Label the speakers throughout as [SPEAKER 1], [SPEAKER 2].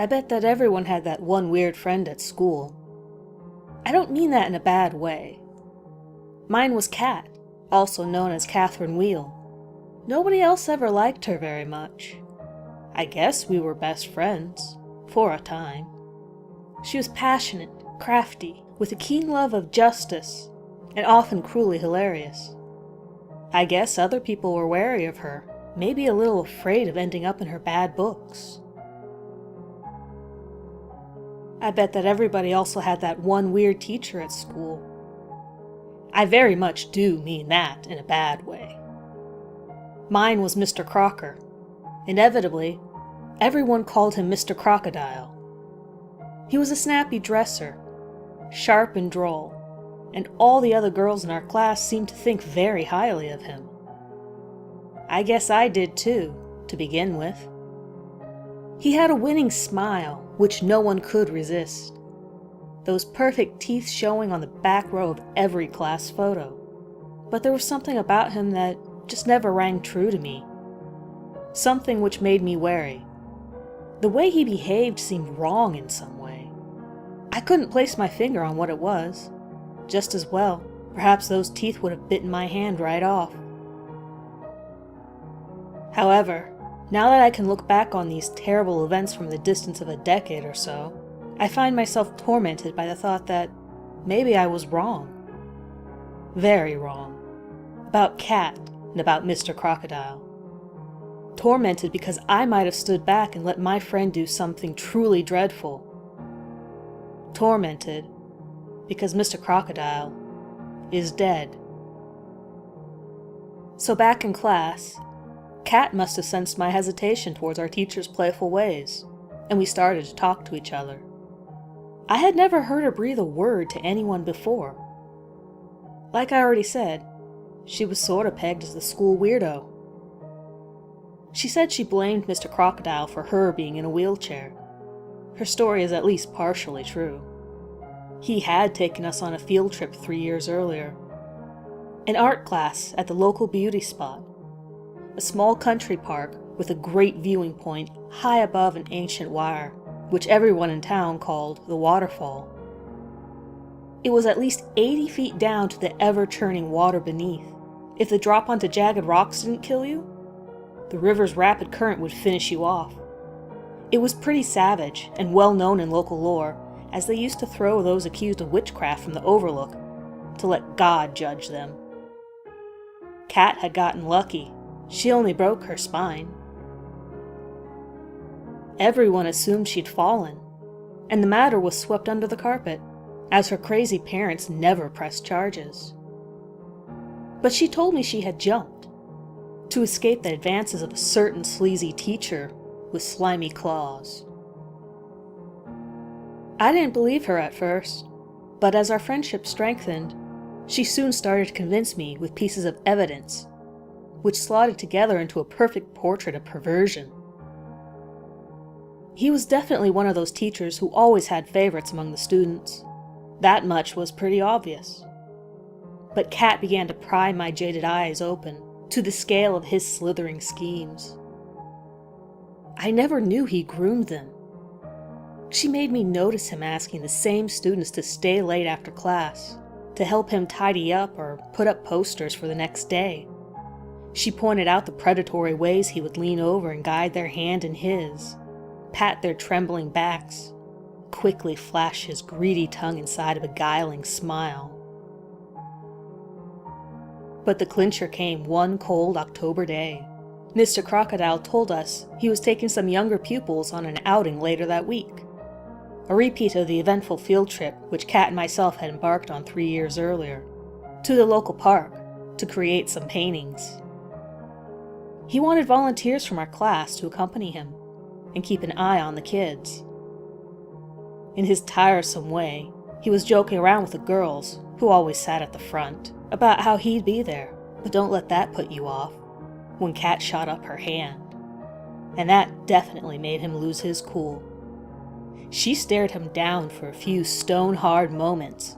[SPEAKER 1] I bet that everyone had that one weird friend at school. I don't mean that in a bad way. Mine was Kat, also known as Catherine Wheel. Nobody else ever liked her very much. I guess we were best friends, for a time. She was passionate, crafty, with a keen love of justice, and often cruelly hilarious. I guess other people were wary of her, maybe a little afraid of ending up in her bad books. I bet that everybody also had that one weird teacher at school. I very much do mean that in a bad way. Mine was Mr. Crocker. Inevitably, everyone called him Mr. Crocodile. He was a snappy dresser, sharp and droll, and all the other girls in our class seemed to think very highly of him. I guess I did too, to begin with. He had a winning smile, which no one could resist. Those perfect teeth showing on the back row of every class photo. But there was something about him that just never rang true to me. Something which made me wary. The way he behaved seemed wrong in some way. I couldn't place my finger on what it was. Just as well, perhaps those teeth would have bitten my hand right off. However, now that I can look back on these terrible events from the distance of a decade or so, I find myself tormented by the thought that maybe I was wrong. Very wrong. About Kat and about Mr. Crocodile. Tormented because I might have stood back and let my friend do something truly dreadful. Tormented because Mr. Crocodile is dead. So back in class, Kat must have sensed my hesitation towards our teacher's playful ways, and we started to talk to each other. I had never heard her breathe a word to anyone before. Like I already said, she was sort of pegged as the school weirdo. She said she blamed Mr. Crocodile for her being in a wheelchair. Her story is at least partially true. He had taken us on a field trip 3 years earlier. An art class at the local beauty spot. A small country park with a great viewing point high above an ancient wire, which everyone in town called the waterfall. It was at least 80 feet down to the ever-churning water beneath. If the drop onto jagged rocks didn't kill you, the river's rapid current would finish you off. It was pretty savage and well known in local lore, as they used to throw those accused of witchcraft from the overlook to let God judge them. Kat had gotten lucky. She only broke her spine. Everyone assumed she'd fallen, and the matter was swept under the carpet, as her crazy parents never pressed charges. But she told me she had jumped, to escape the advances of a certain sleazy teacher with slimy claws. I didn't believe her at first, but as our friendship strengthened, she soon started to convince me with pieces of evidence, which slotted together into a perfect portrait of perversion. He was definitely one of those teachers who always had favorites among the students. That much was pretty obvious. But Kat began to pry my jaded eyes open to the scale of his slithering schemes. I never knew he groomed them. She made me notice him asking the same students to stay late after class, to help him tidy up or put up posters for the next day. She pointed out the predatory ways he would lean over and guide their hand in his, pat their trembling backs, quickly flash his greedy tongue inside a beguiling smile. But the clincher came one cold October day. Mr. Crocodile told us he was taking some younger pupils on an outing later that week, a repeat of the eventful field trip which Kat and myself had embarked on 3 years earlier, to the local park to create some paintings. He wanted volunteers from our class to accompany him and keep an eye on the kids. In his tiresome way, he was joking around with the girls, who always sat at the front, about how he'd be there, but don't let that put you off, when Kat shot up her hand. And that definitely made him lose his cool. She stared him down for a few stone-hard moments,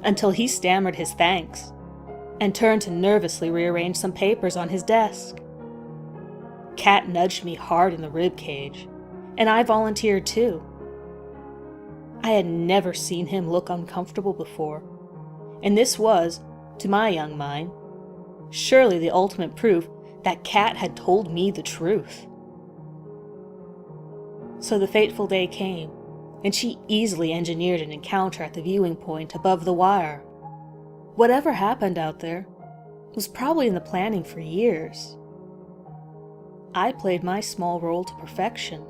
[SPEAKER 1] until he stammered his thanks, and turned to nervously rearrange some papers on his desk. Kat nudged me hard in the rib cage, and I volunteered too. I had never seen him look uncomfortable before, and this was, to my young mind, surely the ultimate proof that Kat had told me the truth. So the fateful day came, and she easily engineered an encounter at the viewing point above the wire. Whatever happened out there was probably in the planning for years. I played my small role to perfection,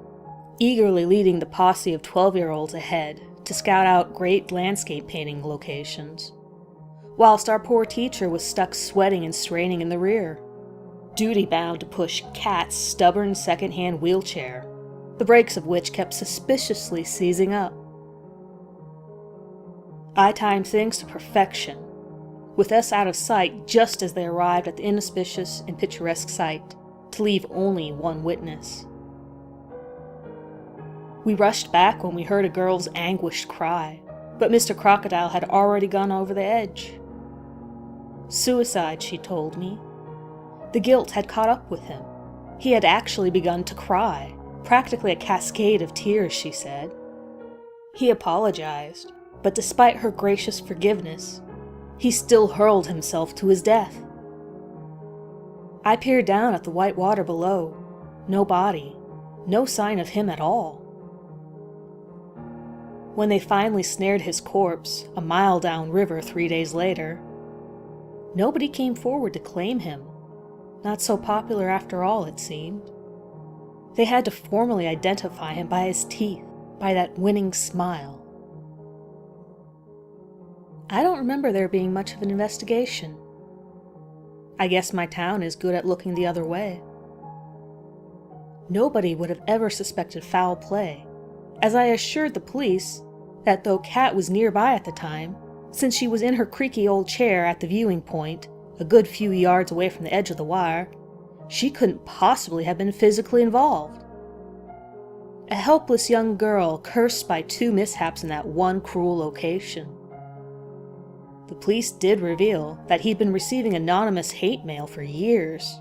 [SPEAKER 1] eagerly leading the posse of 12-year-olds ahead to scout out great landscape painting locations, whilst our poor teacher was stuck sweating and straining in the rear, duty-bound to push Kat's stubborn second-hand wheelchair, the brakes of which kept suspiciously seizing up. I timed things to perfection, with us out of sight just as they arrived at the inauspicious and picturesque site, to leave only one witness. We rushed back when we heard a girl's anguished cry, but Mr. Crocodile had already gone over the edge. Suicide, she told me. The guilt had caught up with him. He had actually begun to cry, practically a cascade of tears, she said. He apologized, but despite her gracious forgiveness, he still hurled himself to his death. I peered down at the white water below. No body, no sign of him at all. When they finally snared his corpse a mile downriver 3 days later, nobody came forward to claim him. Not so popular after all, it seemed. They had to formally identify him by his teeth, by that winning smile. I don't remember there being much of an investigation. I guess my town is good at looking the other way. Nobody would have ever suspected foul play, as I assured the police that though Kat was nearby at the time, since she was in her creaky old chair at the viewing point, a good few yards away from the edge of the wire, she couldn't possibly have been physically involved. A helpless young girl cursed by 2 mishaps in that one cruel location. The police did reveal that he'd been receiving anonymous hate mail for years.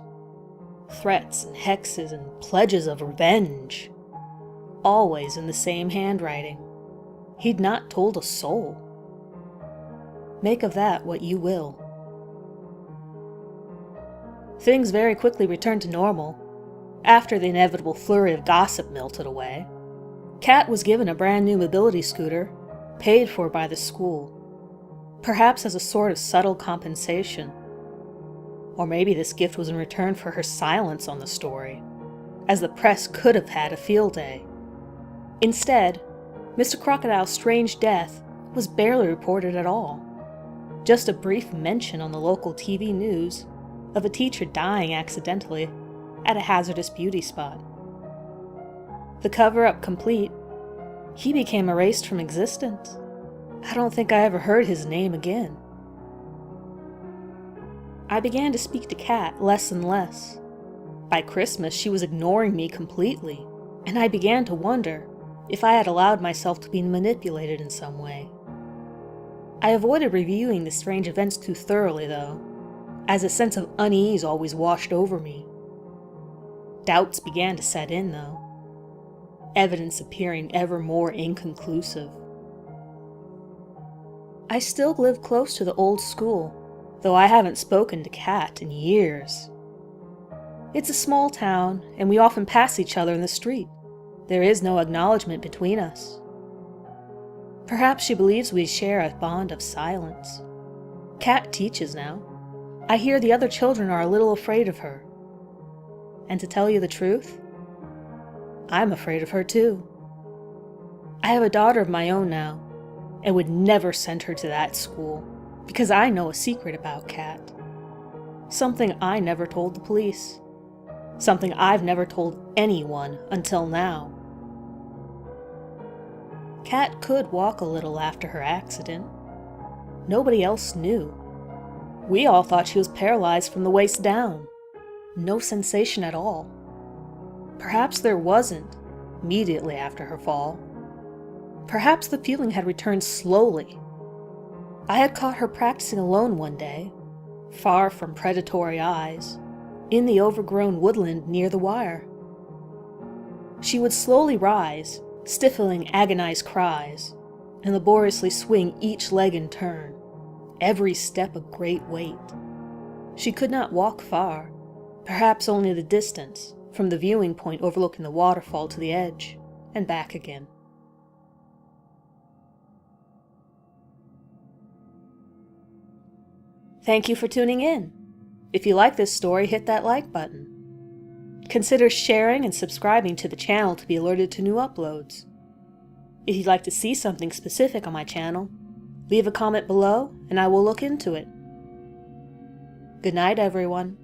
[SPEAKER 1] Threats and hexes and pledges of revenge. Always in the same handwriting. He'd not told a soul. Make of that what you will. Things very quickly returned to normal, after the inevitable flurry of gossip melted away. Kat was given a brand new mobility scooter, paid for by the school, perhaps as a sort of subtle compensation. Or maybe this gift was in return for her silence on the story, as the press could have had a field day. Instead, Mr. Crocodile's strange death was barely reported at all. Just a brief mention on the local TV news of a teacher dying accidentally at a hazardous beauty spot. The cover-up complete, he became erased from existence. I don't think I ever heard his name again. I began to speak to Kat less and less. By Christmas, she was ignoring me completely, and I began to wonder if I had allowed myself to be manipulated in some way. I avoided reviewing the strange events too thoroughly, though, as a sense of unease always washed over me. Doubts began to set in, though, evidence appearing ever more inconclusive. I still live close to the old school, though I haven't spoken to Kat in years. It's a small town, and we often pass each other in the street. There is no acknowledgement between us. Perhaps she believes we share a bond of silence. Kat teaches now. I hear the other children are a little afraid of her. And to tell you the truth, I'm afraid of her too. I have a daughter of my own now, and would never send her to that school, because I know a secret about Kat. Something I never told the police. Something I've never told anyone until now. Kat could walk a little after her accident. Nobody else knew. We all thought she was paralyzed from the waist down. No sensation at all. Perhaps there wasn't, immediately after her fall. Perhaps the feeling had returned slowly. I had caught her practicing alone one day, far from predatory eyes, in the overgrown woodland near the wire. She would slowly rise, stifling agonized cries, and laboriously swing each leg in turn, every step a great weight. She could not walk far, perhaps only the distance, from the viewing point overlooking the waterfall to the edge, and back again. Thank you for tuning in. If you like this story, hit that like button. Consider sharing and subscribing to the channel to be alerted to new uploads. If you'd like to see something specific on my channel, leave a comment below and I will look into it. Good night, everyone.